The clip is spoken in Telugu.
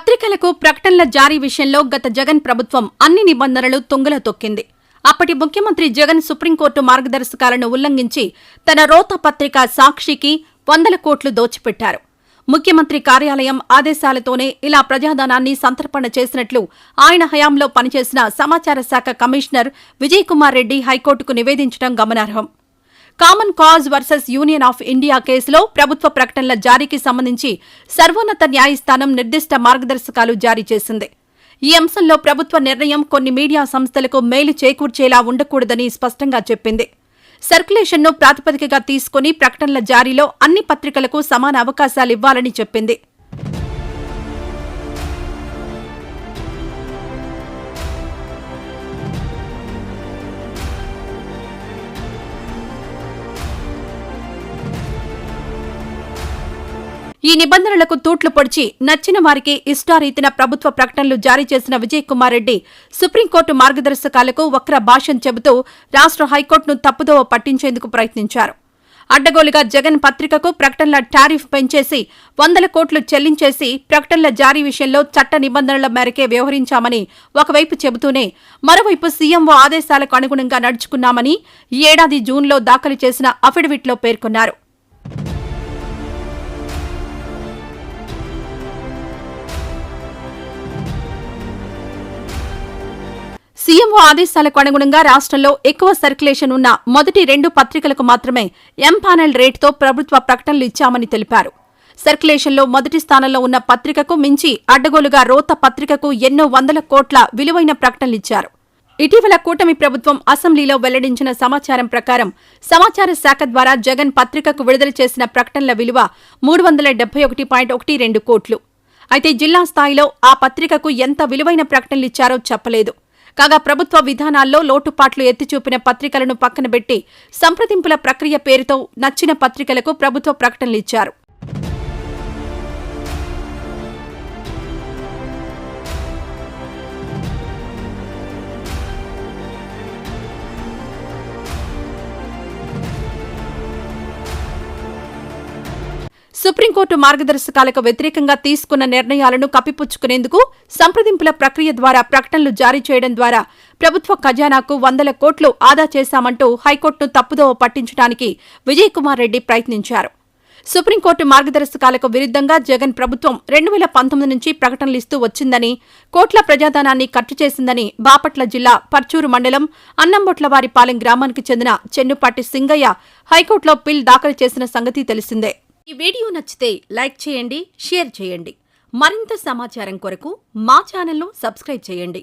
పత్రికలకు ప్రకటనల జారీ విషయంలో గత జగన్ ప్రభుత్వం అన్ని నిబంధనలు తుంగలో తొక్కింది. అప్పటి ముఖ్యమంత్రి జగన్ సుప్రీంకోర్టు మార్గదర్శకాలను ఉల్లంఘించి తన రోత పత్రిక సాక్షికి 100 కోట్లు దోచిపెట్టారు. ముఖ్యమంత్రి కార్యాలయం ఆదేశాలతోనే ఇలా ప్రజాధనాన్ని సంతర్పణ చేసినట్లు ఆయన హయాంలో పనిచేసిన సమాచార శాఖ కమిషనర్ విజయ్ కుమార్ రెడ్డి హైకోర్టుకు నివేదించడం గమనార్హం. Common cause versus union of India కేసులో ప్రభుత్వ ప్రకటనల జారీకి సంబంధించి సర్వోన్నత న్యాయస్థానం నిర్దిష్ట మార్గదర్శకాలు జారీ చేసింది. ఈ అంశంలో ప్రభుత్వ నిర్ణయం కొన్ని మీడియా సంస్థలకు మేలు చేకూర్చేలా ఉండకూడదని స్పష్టంగా చెప్పింది. సర్క్యులేషన్ను ప్రాతిపదికగా తీసుకుని ప్రకటనల జారీలో అన్ని పత్రికలకు సమాన అవకాశాలివ్వాలని చెప్పింది. ఈ నిబంధనలకు తూట్లు పొడిచి నచ్చిన వారికి ఇష్టారీతిన ప్రభుత్వ ప్రకటనలు జారీ చేసిన విజయ్ కుమార్ రెడ్డి సుప్రీంకోర్టు మార్గదర్శకాలకు వక్ర భాష్యం చెబుతూ రాష్ట్ర హైకోర్టును తప్పుదోవ పట్టించేందుకు ప్రయత్నించారు. అడ్డగోలుగా జగన్ పత్రికకు ప్రకటనల టారిఫ్ పెంచేసి 100 కోట్లు చెల్లించేసి ప్రకటనల జారీ విషయంలో చట్ట నిబంధనల మేరకే వ్యవహరించామని ఒకవైపు చెబుతూనే మరోవైపు సీఎంఓ ఆదేశాలకు అనుగుణంగా నడుచుకున్నామని ఈ ఏడాది జూన్లో దాఖలు చేసిన అఫిడవిట్లో పేర్కొన్నారు. సీఎంఓ ఆదేశాలకు అనుగుణంగా రాష్ట్రంలో ఎక్కువ సర్క్యులేషన్ ఉన్న మొదటి 2 పత్రికలకు మాత్రమే ఎంపానల్ రేటుతో ప్రభుత్వ ప్రకటనలు ఇచ్చామని తెలిపారు. సర్క్యులేషన్లో మొదటి స్థానంలో ఉన్న పత్రికకు మించి అడ్డగోలుగా రోత పత్రికకు ఎన్నో 100 కోట్ల విలువైన ప్రకటనలిచ్చారు. ఇటీవల కూటమి ప్రభుత్వం అసెంబ్లీలో వెల్లడించిన సమాచారం ప్రకారం సమాచార శాఖ ద్వారా జగన్ పత్రికకు విడుదల చేసిన ప్రకటనల విలువ 371.12 కోట్లు. అయితే జిల్లా స్థాయిలో ఆ పత్రికకు ఎంత విలువైన ప్రకటనలిచ్చారో చెప్పలేదు. కాగా ప్రభుత్వ విధానాల్లో లోటుపాట్లు ఎత్తిచూపిన పత్రికలను పక్కనబెట్టి సంప్రదింపుల ప్రక్రియ పేరుతో నచ్చిన పత్రికలకు ప్రభుత్వ ప్రకటనలిచ్చారు. సుప్రీంకోర్టు మార్గదర్శకాలకు వ్యతిరేకంగా తీసుకున్న నిర్ణయాలను కప్పిపుచ్చుకునేందుకు సంప్రదింపుల ప్రక్రియ ద్వారా ప్రకటనలు జారీ చేయడం ద్వారా ప్రభుత్వ ఖజానాకు 100 కోట్లు ఆదా చేశామంటూ హైకోర్టును తప్పుదోవ పట్టించడానికి విజయ్ కుమార్ రెడ్డి ప్రయత్నించారు. సుప్రీంకోర్టు మార్గదర్శకాలకు విరుద్ధంగా జగన్ ప్రభుత్వం 2019 నుంచి ప్రకటనలిస్తూ వచ్చిందని, కోట్ల ప్రజాధనాన్ని ఖర్చు చేసిందని బాపట్ల జిల్లా పర్చూరు మండలం అన్నంబొట్లవారిపాలెం గ్రామానికి చెందిన చెన్నుపాటి సింగయ్య హైకోర్టులో పిల్ దాఖలు చేసిన సంగతి తెలిసిందే. ఈ వీడియో నచ్చితే లైక్ చేయండి, షేర్ చేయండి. మరింత సమాచారం కొరకు మా ఛానల్ను సబ్స్క్రైబ్ చేయండి.